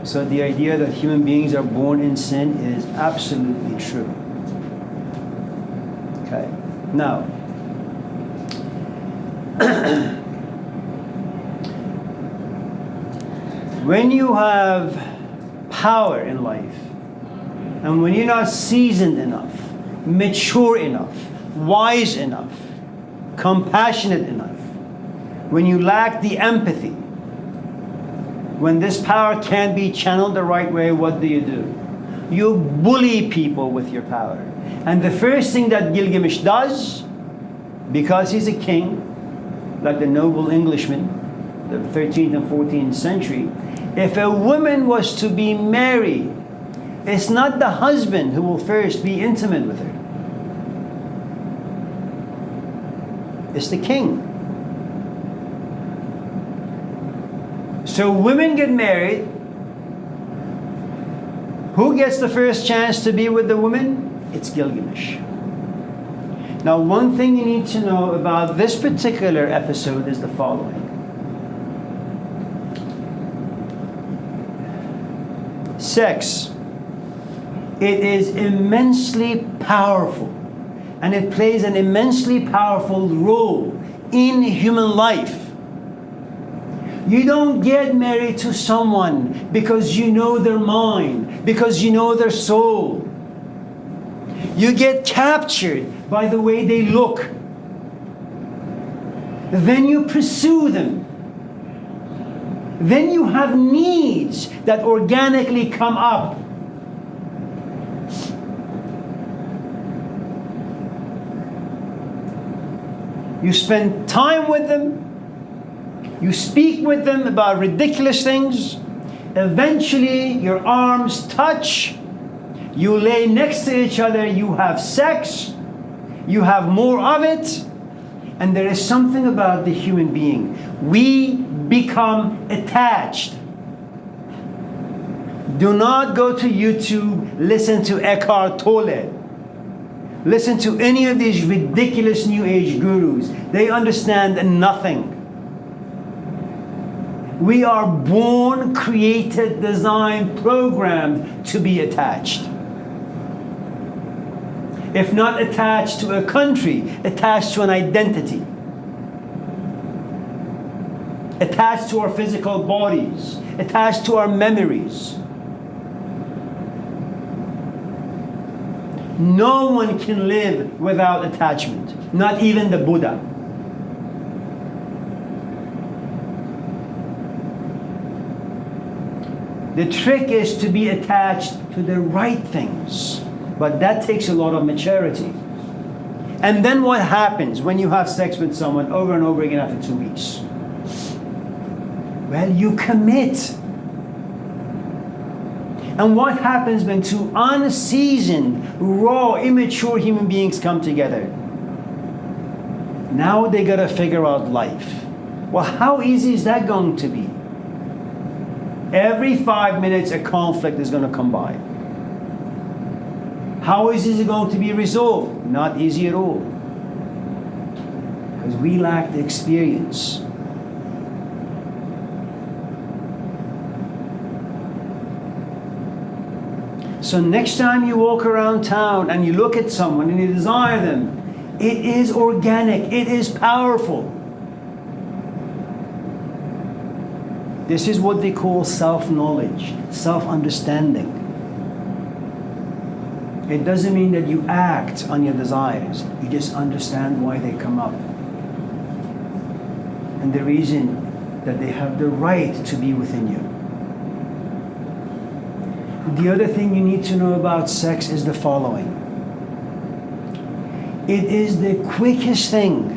So the idea that human beings are born in sin is absolutely true. Okay. Now, when you have power in life, and when you're not seasoned enough, mature enough, wise enough, compassionate enough, when you lack the empathy, when this power can't be channeled the right way, what do? You bully people with your power. And the first thing that Gilgamesh does, because he's a king, like the noble Englishman, the 13th and 14th century, if a woman was to be married, it's not the husband who will first be intimate with her. It's the king. So women get married. Who gets the first chance to be with the woman? It's Gilgamesh. Now, one thing you need to know about this particular episode is the following. Sex, it is immensely powerful, and it plays an immensely powerful role in human life. You don't get married to someone because you know their mind, because you know their soul. You get captured by the way they look. Then you pursue them. Then you have needs that organically come up. You spend time with them. You speak with them about ridiculous things. Eventually, your arms touch. You lay next to each other. You have sex. You have more of it. And there is something about the human being. We become attached. Do not go to YouTube, listen to Eckhart Tolle. Listen to any of these ridiculous New Age gurus. They understand nothing. We are born, created, designed, programmed to be attached. If not attached to a country, attached to an identity. Attached to our physical bodies. Attached to our memories. No one can live without attachment. Not even the Buddha. The trick is to be attached to the right things. But that takes a lot of maturity. And then what happens when you have sex with someone over and over again after 2 weeks? Well, you commit. And what happens when two unseasoned, raw, immature human beings come together? Now they gotta figure out life. Well, how easy is that going to be? Every 5 minutes a conflict is gonna come by. How easy is it going to be resolved? Not easy at all. Because we lack the experience. So next time you walk around town and you look at someone and you desire them, it is organic, it is powerful. This is what they call self-knowledge, self-understanding. It doesn't mean that you act on your desires. You just understand why they come up. And the reason that they have the right to be within you. The other thing you need to know about sex is the following. It is the quickest thing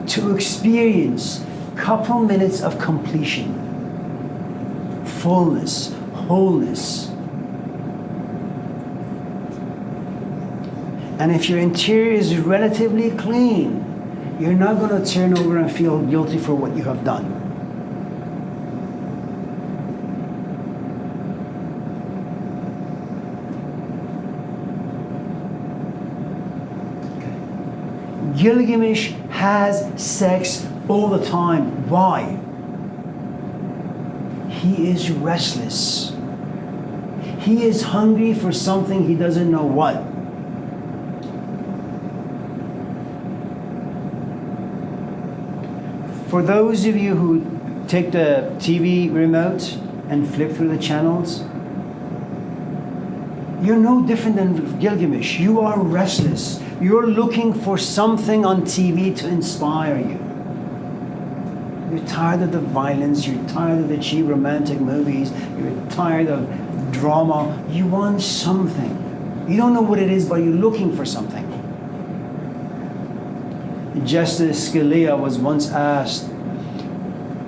to experience a couple minutes of completion, fullness, wholeness. And if your interior is relatively clean, you're not going to turn over and feel guilty for what you have done. Gilgamesh has sex all the time. Why? he is restless. He is hungry for something he doesn't know what. For those of you who take the TV remote and flip through the channels, you're no different than Gilgamesh. You are restless. You're looking for something on TV to inspire you. You're tired of the violence. You're tired of the cheap romantic movies. You're tired of drama. You want something. You don't know what it is, but you're looking for something. Justice Scalia was once asked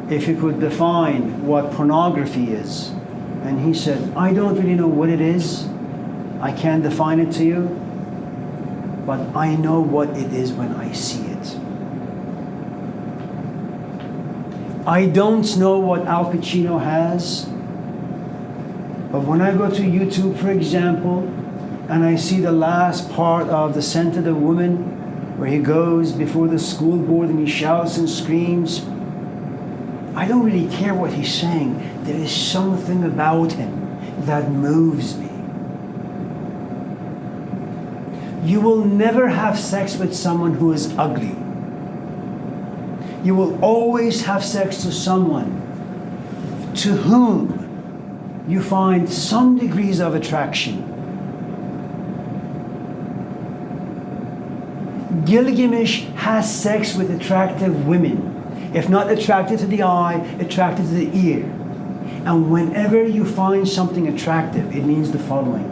if he could define what pornography is. And he said, I don't really know what it is. I can't define it to you. But I know what it is when I see it. I don't know what Al Pacino has. But when I go to YouTube, for example, and I see the last part of The Scent of the Woman, where he goes before the school board and he shouts and screams, I don't really care what he's saying. There is something about him that moves me. You will never have sex with someone who is ugly. You will always have sex to someone to whom you find some degrees of attraction. Gilgamesh has sex with attractive women. If not attracted to the eye, attracted to the ear. And whenever you find something attractive, it means the following.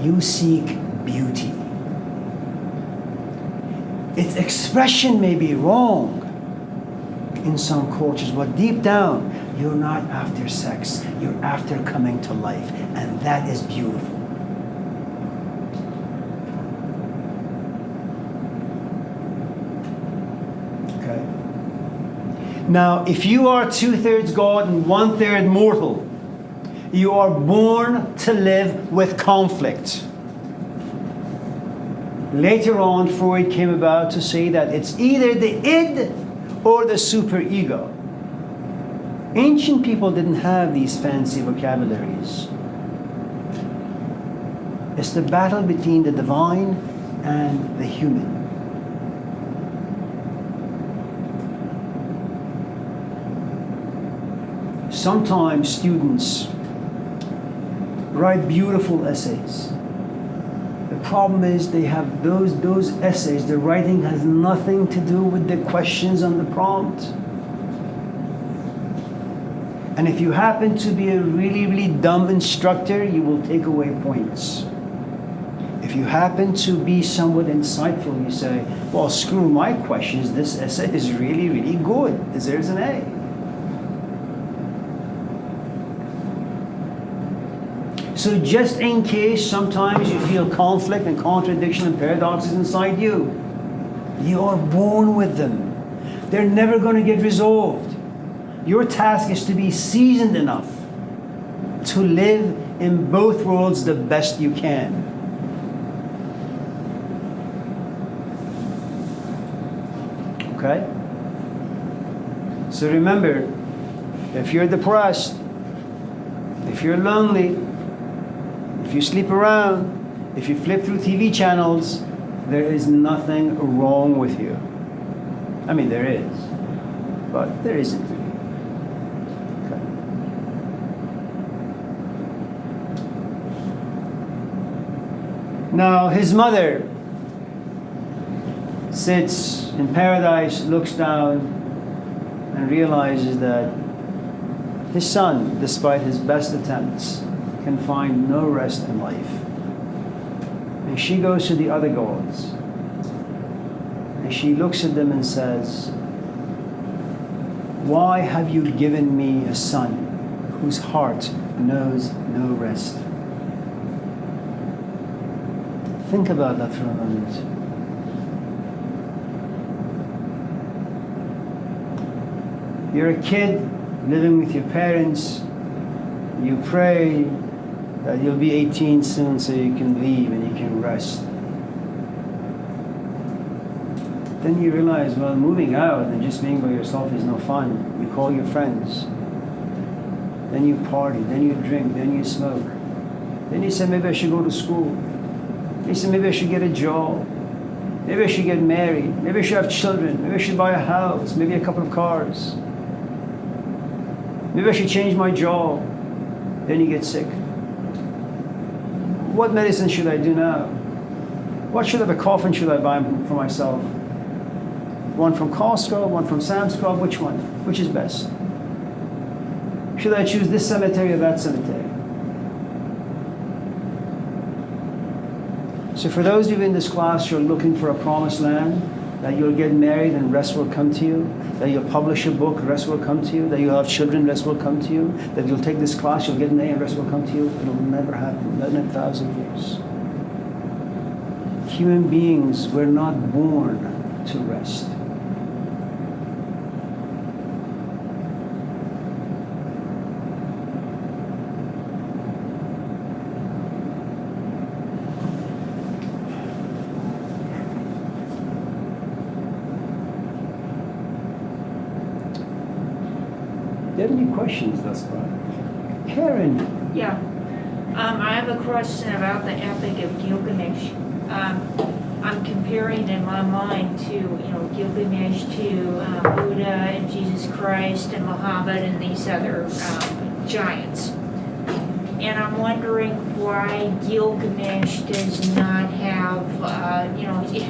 You seek beauty. Its expression may be wrong in some cultures, but deep down, you're not after sex. You're after coming to life. And that is beautiful. Now, if you are 2/3 God and 1/3 mortal, you are born to live with conflict. Later on, Freud came about to say that it's either the id or the superego. Ancient people didn't have these fancy vocabularies. It's the battle between the divine and the human. Sometimes students write beautiful essays. The problem is they have those essays, the writing has nothing to do with the questions on the prompt. And if you happen to be a really, really dumb instructor, you will take away points. If you happen to be somewhat insightful, you say, well, screw my questions, this essay is really, really good. Deserves an A. So just in case sometimes you feel conflict and contradiction and paradoxes inside you, you are born with them. They're never going to get resolved. Your task is to be seasoned enough to live in both worlds the best you can. Okay? So remember, if you're depressed, if you're lonely, if you sleep around, if you flip through TV channels, there is nothing wrong with you. I mean, there is, but there isn't really. Okay. Now, his mother sits in paradise, looks down, and realizes that his son, despite his best attempts, can find no rest in life. And she goes to the other gods. And she looks at them and says, why have you given me a son whose heart knows no rest? Think about that for a moment. You're a kid living with your parents. You pray that you'll be 18 soon so you can leave and you can rest. Then you realize, well, moving out and just being by yourself is no fun. You call your friends. then you party, then you drink, then you smoke. Then you say, maybe I should go to school. You say, maybe I should get a job. Maybe I should get married. Maybe I should have children. Maybe I should buy a house. Maybe a couple of cars. Maybe I should change my job. Then you get sick. What medicine should I do now? What should of a coffin should I buy for myself? One from Costco, one from Sam's Club, which one? Which is best? Should I choose this cemetery or that cemetery? So for those of you in this class who are looking for a promised land, that you'll get married and rest will come to you, that you'll publish a book, rest will come to you, that you'll have children, rest will come to you, that you'll take this class, you'll get married and rest will come to you, it'll never happen, not in 1,000 years. Human beings were not born to rest. Do you have any questions thus far? Karen? Yeah. I have a question about the Epic of Gilgamesh. I'm comparing in my mind to, Gilgamesh to Buddha and Jesus Christ and Muhammad and these other giants. And I'm wondering why Gilgamesh does not have,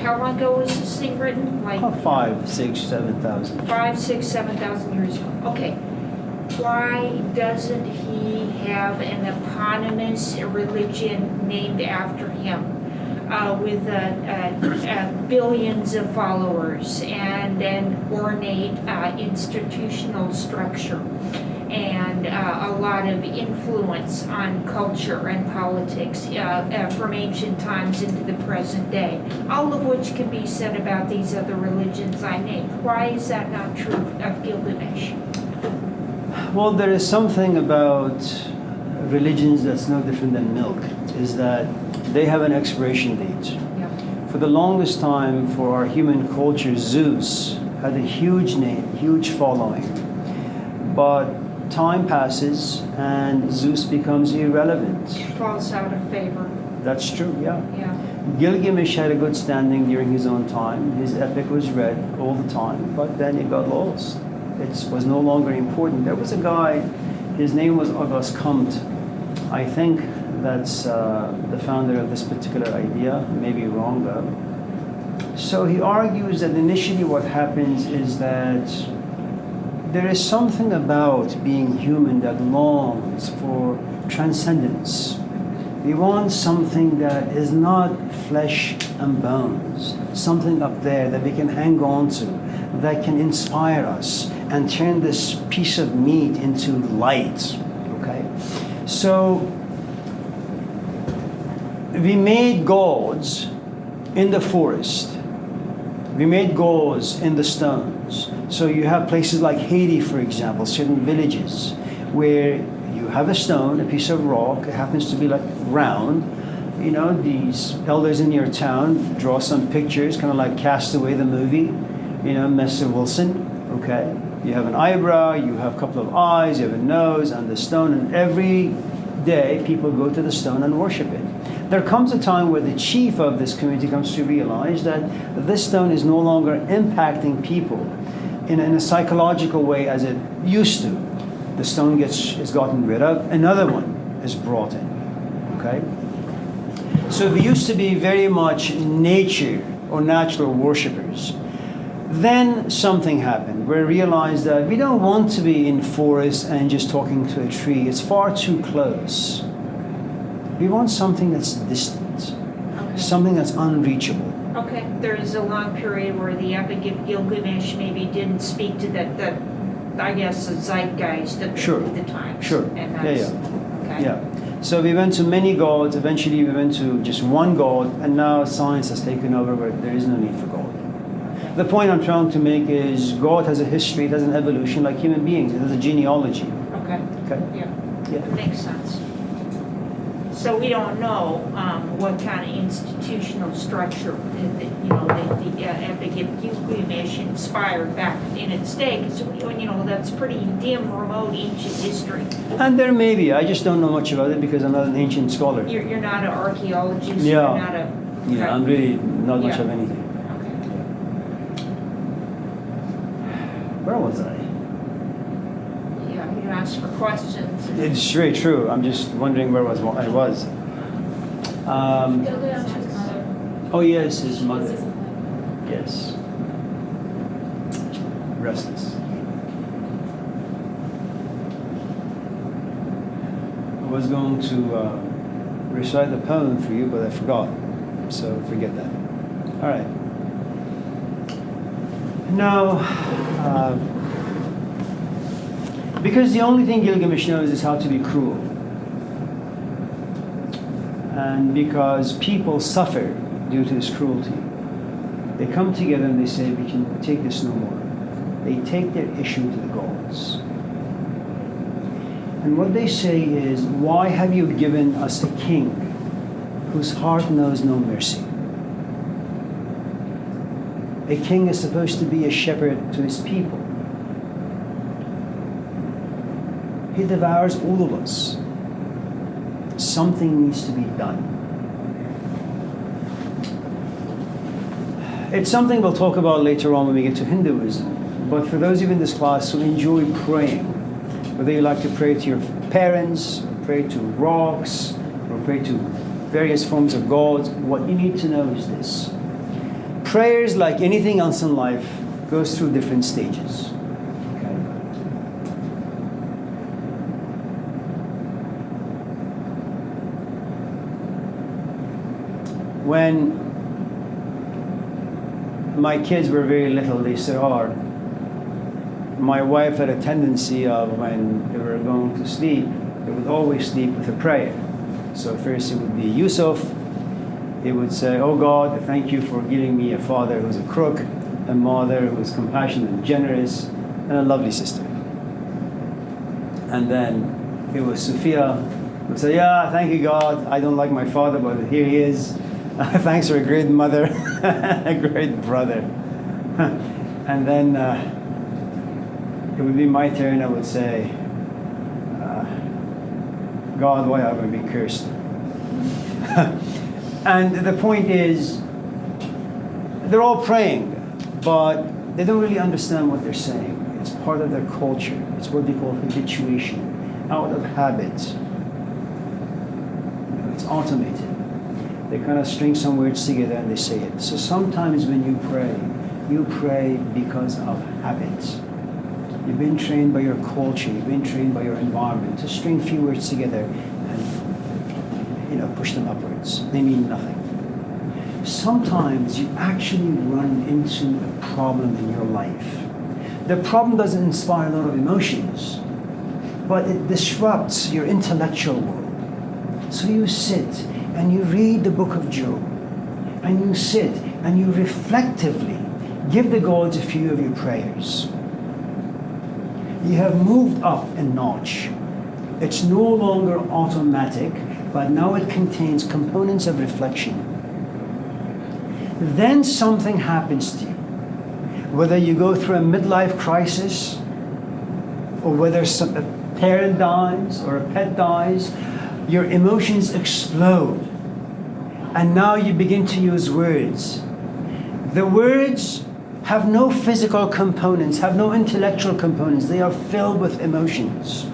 how long ago was this thing written? Like 5, 6, 7,000. 5, 6, 7,000 years ago. Okay. Why doesn't he have an eponymous religion named after him with billions of followers and an ornate institutional structure and a lot of influence on culture and politics from ancient times into the present day, all of which can be said about these other religions I named? Why is that not true of Gilgamesh? Well, there is something about religions that's no different than milk, is that they have an expiration date. Yeah. For the longest time, for our human culture, Zeus had a huge name, huge following. But time passes and Zeus becomes irrelevant. Falls out of favor. That's true, yeah. Yeah. Gilgamesh had a good standing during his own time. His epic was read all the time, but then it got lost. It was no longer important. There was a guy, his name was August Comte. I think that's the founder of this particular idea, maybe wrong though. So he argues that initially what happens is that there is something about being human that longs for transcendence. We want something that is not flesh and bones, something up there that we can hang on to, that can inspire us and turn this piece of meat into light, okay? So we made gods in the forest. We made gods in the stones. So you have places like Haiti, for example, certain villages where you have a stone, a piece of rock, it happens to be like round. These elders in your town draw some pictures, kind of like Castaway, the movie, Mr. Wilson, okay? You have an eyebrow, you have a couple of eyes, you have a nose and the stone, and every day people go to the stone and worship it. There comes a time where the chief of this community comes to realize that this stone is no longer impacting people in a psychological way as it used to. The stone is gotten rid of, another one is brought in, okay? So we used to be very much nature or natural worshippers. Then something happened. We realized that we don't want to be in forest and just talking to a tree. It's far too close. We want something that's distant, Okay. something that's unreachable. Okay, there is a long period where the Epic of Gilgamesh maybe didn't speak to the zeitgeist of Sure. the times. Sure. And that's, okay. Yeah. So we went to many gods. Eventually we went to just one god, and now science has taken over where there is no need for God. The point I'm trying to make is God has a history, it has an evolution like human beings. It has a genealogy. Okay. Okay? Yeah. Yeah. Makes sense. So we don't know what kind of institutional structure the Epic of Gilgamesh inspired back in its day. Because that's pretty dim, remote, ancient history. And there may be. I just don't know much about it because I'm not an ancient scholar. You're not an archaeologist. Yeah. You're not a. Okay. Yeah, I'm really not much Yeah. of anything. Okay. Where was I? Yeah, you asked for questions. It's very true. I'm just wondering where I was. Gilgamesh's mother. Oh yes, his She was mother. his mother. Yes. Restless. I was going to recite the poem for you, but I forgot. So forget that. All right. Now, because the only thing Gilgamesh knows is how to be cruel. And because people suffer due to this cruelty, they come together and they say, we can take this no more. They take their issue to the gods. And what they say is, why have you given us a king whose heart knows no mercy? A king is supposed to be a shepherd to his people. He devours all of us. Something needs to be done. It's something we'll talk about later on when we get to Hinduism. But for those of you in this class who enjoy praying, whether you like to pray to your parents, or pray to rocks, or pray to various forms of gods, what you need to know is this. Prayers, like anything else in life, goes through different stages. Okay? When my kids were very little, they said, "Oh, my wife had a tendency of when they were going to sleep, they would always sleep with a prayer." So first it would be Yusuf. He would say, "Oh God, thank you for giving me a father who's a crook, a mother who's compassionate and generous, and a lovely sister." And then it was Sophia who would say, "Yeah, thank you God, I don't like my father, but here he is. Thanks for a great mother, a great brother." And then it would be my turn. I would say, "God, why have I been cursed?" And the point is, they're all praying, but they don't really understand what they're saying. It's part of their culture. It's what they call habituation, out of habit. It's automated. They kind of string some words together and they say it. So sometimes when you pray because of habit. You've been trained by your culture, you've been trained by your environment to string few words together and push them upwards. They mean nothing. Sometimes you actually run into a problem in your life. The problem doesn't inspire a lot of emotions, but it disrupts your intellectual world. So you sit and you read the book of Job, and you sit and you reflectively give the gods a few of your prayers. You have moved up a notch. It's no longer automatic, but now it contains components of reflection. Then something happens to you. Whether you go through a midlife crisis, or whether a parent dies or a pet dies, your emotions explode. And now you begin to use words. The words have no physical components, have no intellectual components. They are filled with emotions.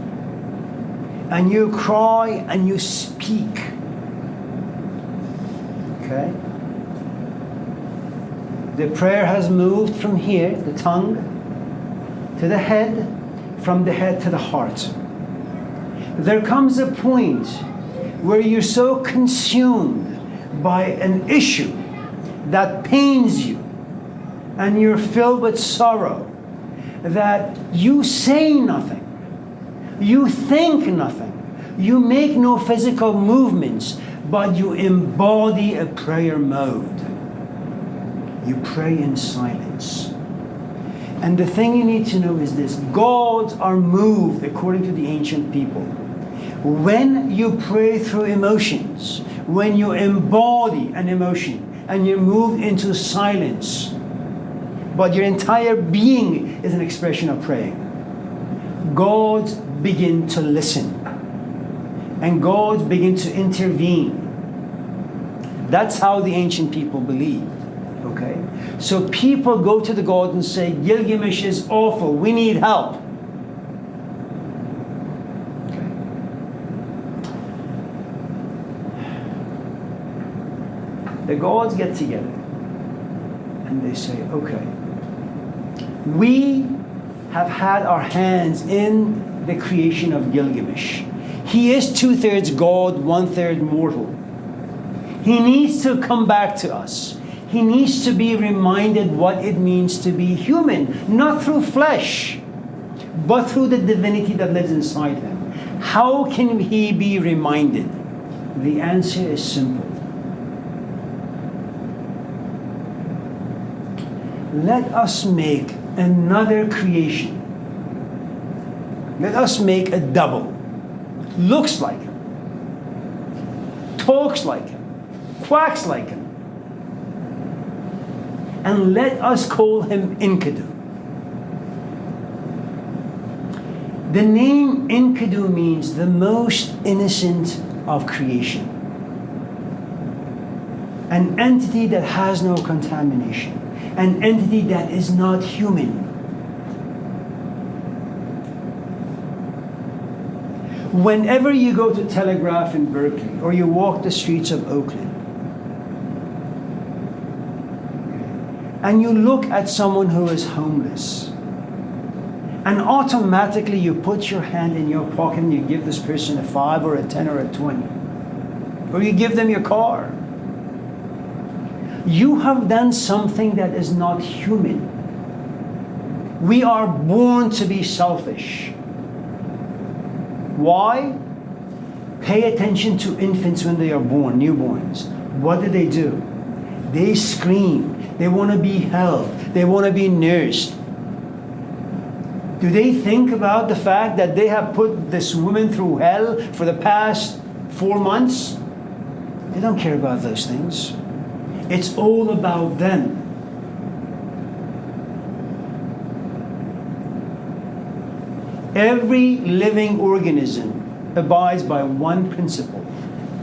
And you cry and you speak. Okay? The prayer has moved from here, the tongue, to the head, from the head to the heart. There comes a point where you're so consumed by an issue that pains you, and you're filled with sorrow, that you say nothing, you think nothing, you make no physical movements, but you embody a prayer mode. You pray in silence. And the thing you need to know is this: gods are moved, according to the ancient people, When you pray through emotions, when you embody an emotion and you move into silence, but your entire being is an expression of praying, God begin to listen and God begin to intervene. That's how the ancient people believed. Okay? So people go to the god and say, Gilgamesh is awful, we need help. Okay. The gods get together and they say, okay, we have had our hands in the creation of Gilgamesh. He is 2/3 God, 1/3 mortal. He needs to come back to us. He needs to be reminded what it means to be human, not through flesh, but through the divinity that lives inside him. How can he be reminded? The answer is simple. Let us make another creation. Let us make a double. Looks like him, talks like him, quacks like him, and let us call him Enkidu. The name Enkidu means the most innocent of creation, an entity that has no contamination, an entity that is not human. Whenever you go to Telegraph in Berkeley or you walk the streets of Oakland and you look at someone who is homeless and automatically you put your hand in your pocket and you give this person a 5 or a 10 or a 20, or you give them your car, you have done something that is not human. We are born to be selfish. Why? Pay attention to infants when they are born, newborns. What do? They scream. They want to be held. They want to be nursed. Do they think about the fact that they have put this woman through hell for the past 4 months? They don't care about those things. It's all about them. Every living organism abides by one principle.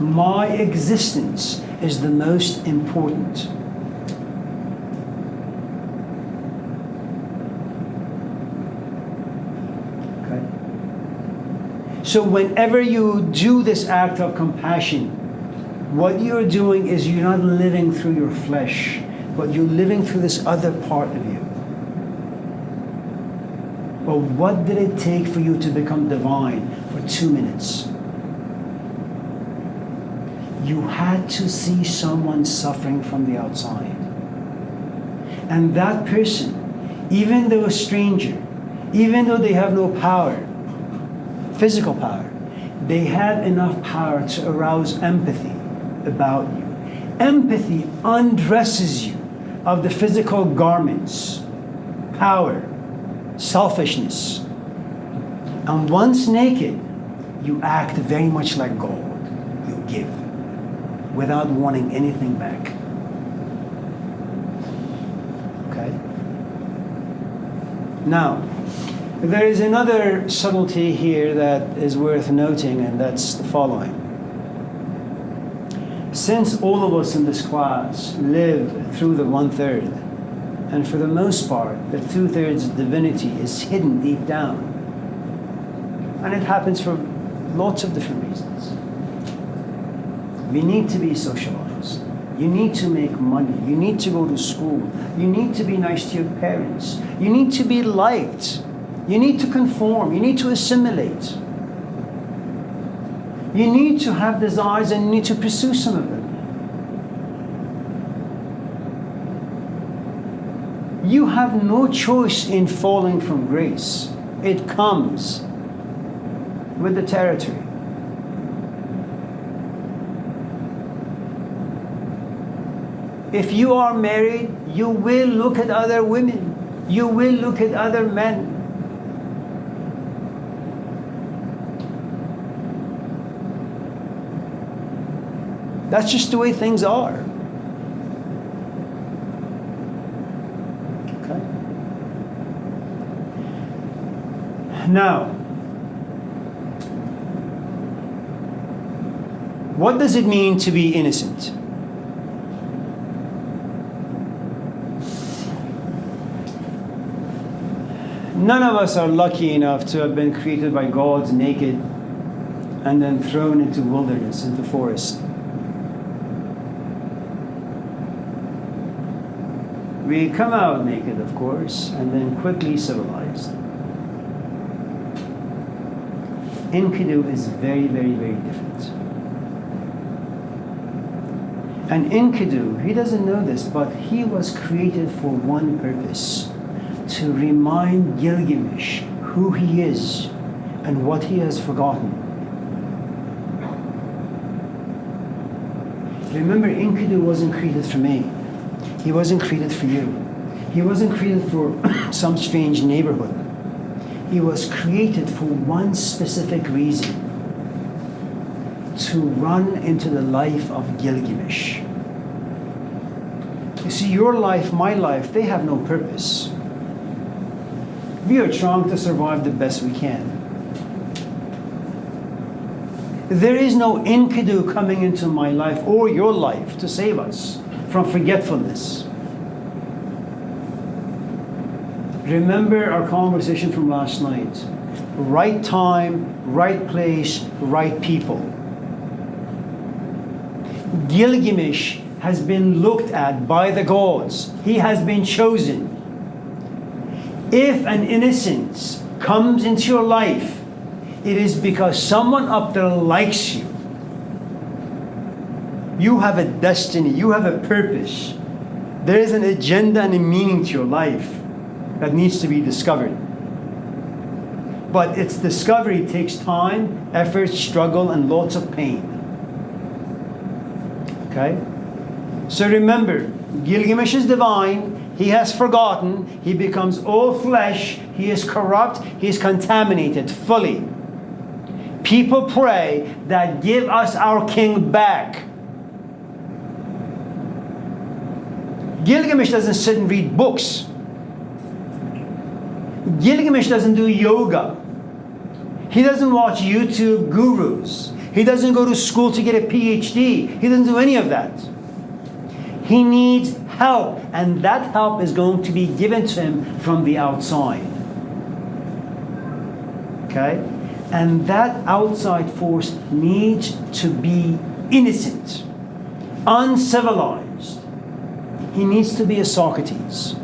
My existence is the most important. Okay? So whenever you do this act of compassion, what you're doing is you're not living through your flesh, but you're living through this other part of you. But what did it take for you to become divine for 2 minutes? You had to see someone suffering from the outside. And that person, even though a stranger, even though they have no power, physical power, they have enough power to arouse empathy about you. Empathy undresses you of the physical garments, power, selfishness. And once naked, you act very much like God. You give without wanting anything back. Okay? Now, there is another subtlety here that is worth noting, and that's the following. Since all of us in this class live through the 1/3, and for the most part, the 2/3 divinity is hidden deep down. And it happens for lots of different reasons. We need to be socialized. You need to make money. You need to go to school. You need to be nice to your parents. You need to be liked. You need to conform. You need to assimilate. You need to have desires and you need to pursue some of them. You have no choice in falling from grace. It comes with the territory. If you are married, you will look at other women. You will look at other men. That's just the way things are. Okay? Now, what does it mean to be innocent? None of us are lucky enough to have been created by God naked and then thrown into wilderness, into forest. We come out naked, of course, and then quickly civilized. Enkidu is very, very, very different. And Enkidu, he doesn't know this, but he was created for one purpose: to remind Gilgamesh who he is and what he has forgotten. Remember, Enkidu wasn't created for me. He wasn't created for you. He wasn't created for some strange neighborhood. He was created for one specific reason: to run into the life of Gilgamesh. You see, your life, my life, they have no purpose. We are trying to survive the best we can. There is no Enkidu coming into my life or your life to save us from forgetfulness. Remember our conversation from last night. Right time, right place, right people. Gilgamesh has been looked at by the gods. He has been chosen. If an innocence comes into your life, it is because someone up there likes you. You have a destiny, you have a purpose. There is an agenda and a meaning to your life that needs to be discovered. But its discovery takes time, effort, struggle, and lots of pain. Okay? So remember, Gilgamesh is divine. He has forgotten. He becomes all flesh. He is corrupt. He is contaminated fully. People pray that give us our king back. Gilgamesh doesn't sit and read books. Gilgamesh doesn't do yoga. He doesn't watch YouTube gurus. He doesn't go to school to get a PhD. He doesn't do any of that. He needs help, and that help is going to be given to him from the outside. Okay? And that outside force needs to be innocent, uncivilized. He needs to be a Socrates.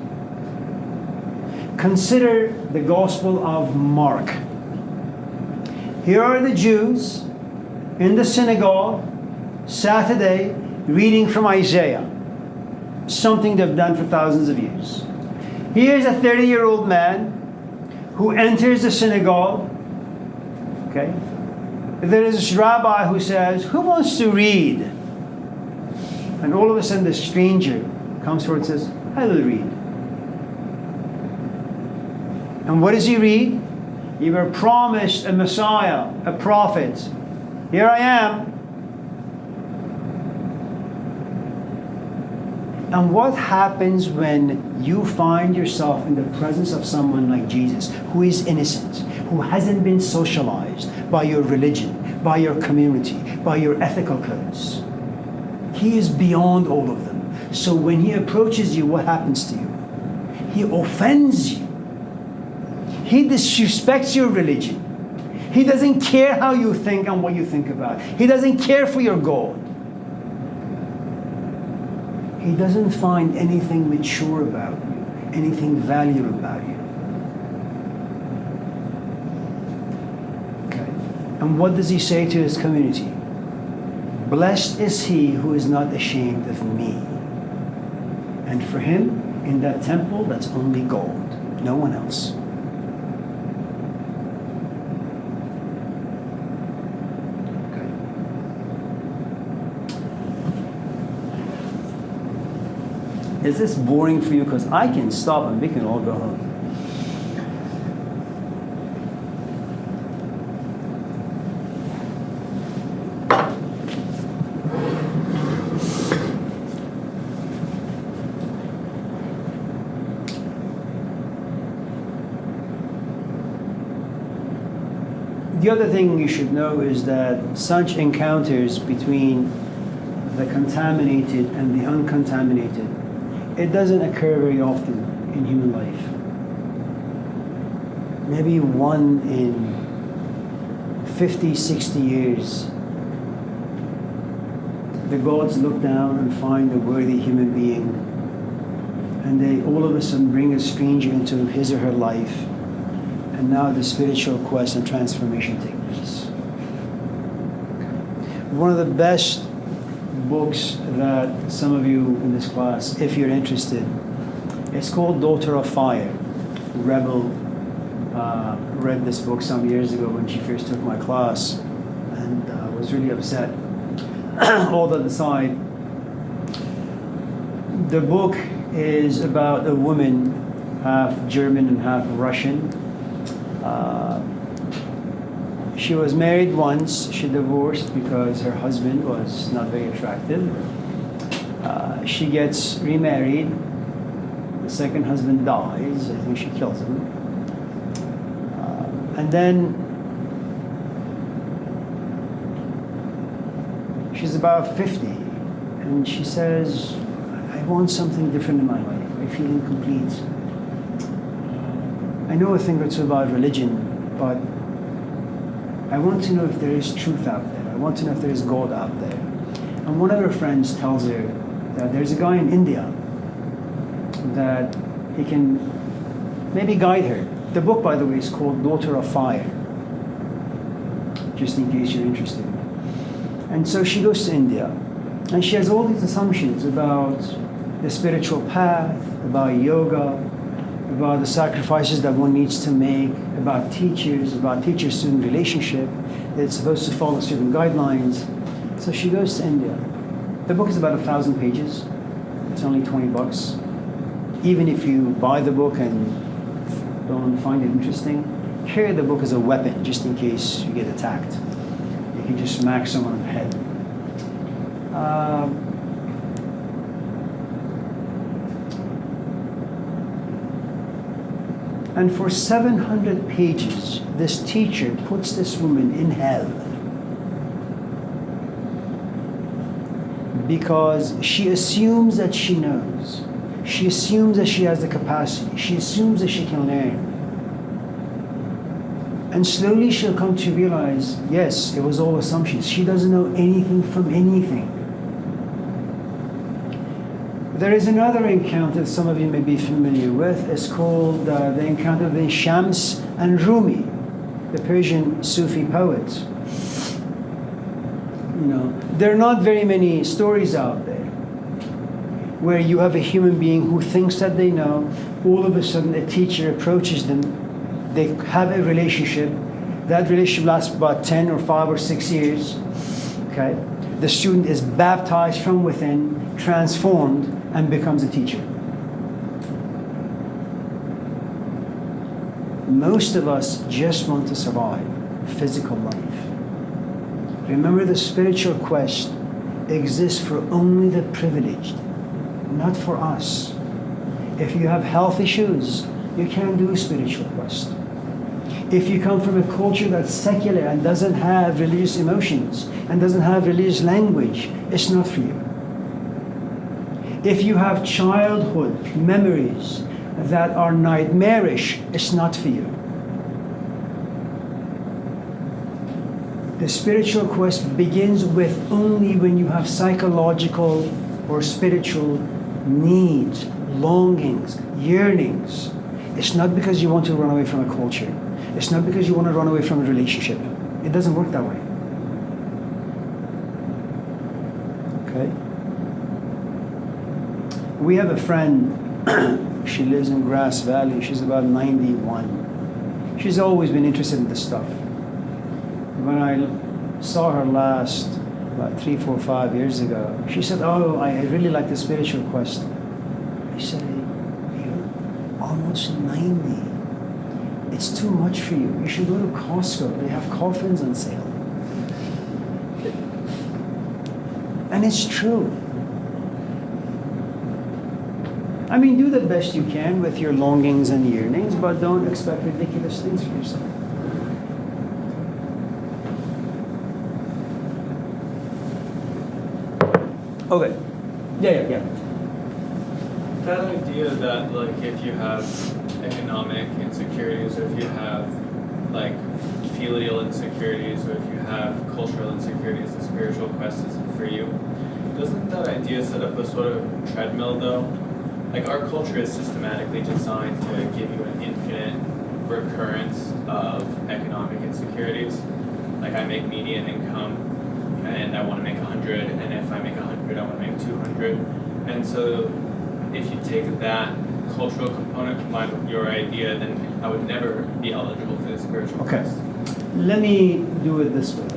Consider the Gospel of Mark. Here are the Jews in the synagogue, Saturday, reading from Isaiah, something they've done for thousands of years. Here's a 30-year-old man who enters the synagogue. Okay? There is this rabbi who says, "Who wants to read?" And all of a sudden, this stranger comes forward and says, "I will read." And what does he read? You were promised a Messiah, a prophet. Here I am. And what happens when you find yourself in the presence of someone like Jesus, who is innocent, who hasn't been socialized by your religion, by your community, by your ethical codes? He is beyond all of them. So when he approaches you, what happens to you? He offends you. He disrespects your religion. He doesn't care how you think and what you think about. He doesn't care for your God. He doesn't find anything mature about you, anything valuable about you. Okay. And what does he say to his community? Blessed is he who is not ashamed of me. And for him, in that temple, that's only gold, no one else. Is this boring for you? Because I can stop and we can all go home. The other thing you should know is that such encounters between the contaminated and the uncontaminated, it doesn't occur very often in human life. Maybe one in 50, 60 years, the gods look down and find a worthy human being, and they all of a sudden bring a stranger into his or her life, and now the spiritual quest and transformation take place. One of the best books that some of you in this class, if you're interested, it's called Daughter of Fire. Rebel read this book some years ago when she first took my class, and was really upset. All that aside, the book is about a woman, half German and half Russian. She was married once. She divorced because her husband was not very attractive. She gets remarried. The second husband dies. I think she kills him. And then she's about 50, and she says, I want something different in my life. I feel incomplete. I know a thing or two about religion, but I want to know if there is truth out there. I want to know if there is God out there. And one of her friends tells her that there's a guy in India that he can maybe guide her. The book, by the way, is called Daughter of Fire, just in case you're interested. And so she goes to India, and she has all these assumptions about the spiritual path, about yoga, about the sacrifices that one needs to make, about teacher-student relationship, that it's supposed to follow certain guidelines. So she goes to India. The book is about 1,000 pages. It's only $20. Even if you buy the book and don't find it interesting, carry the book as a weapon, just in case you get attacked. You can just smack someone on the head. And for 700 pages, this teacher puts this woman in hell because she assumes that she knows. She assumes that she has the capacity. She assumes that she can learn. And slowly she'll come to realize, yes, it was all assumptions. She doesn't know anything from anything. There is another encounter some of you may be familiar with. It's called the encounter between Shams and Rumi, the Persian Sufi poets. You know, there are not very many stories out there where you have a human being who thinks that they know. All of a sudden, a teacher approaches them. They have a relationship. That relationship lasts about 10 or 5 or 6 years. Okay, the student is baptized from within, transformed, and becomes a teacher. Most of us just want to survive physical life. Remember, the spiritual quest exists for only the privileged, not for us. If you have health issues, you can't do a spiritual quest. If you come from a culture that's secular and doesn't have religious emotions and doesn't have religious language, it's not for you. If you have childhood memories that are nightmarish, it's not for you. The spiritual quest begins with only when you have psychological or spiritual needs, longings, yearnings. It's not because you want to run away from a culture. It's not because you want to run away from a relationship. It doesn't work that way. Okay? We have a friend, she lives in Grass Valley. She's about 91. She's always been interested in this stuff. When I saw her last, about 3, 4, 5 years ago, she said, oh, I really like the spiritual quest. I said, you're almost 90. It's too much for you. You should go to Costco. They have coffins on sale. And it's true. I mean, do the best you can with your longings and yearnings, but don't expect ridiculous things for yourself. Okay. Yeah. That idea that like if you have economic insecurities, or if you have like filial insecurities, or if you have cultural insecurities, the spiritual quest isn't for you. Doesn't that idea set up a sort of treadmill though? Like our culture is systematically designed to give you an infinite recurrence of economic insecurities. Like I make median income and I want to make 100, and if I make 100 I want to make 200. And so if you take that cultural component combined with your idea, then I would never be eligible for the spiritual Okay. quest. Let me do it this way.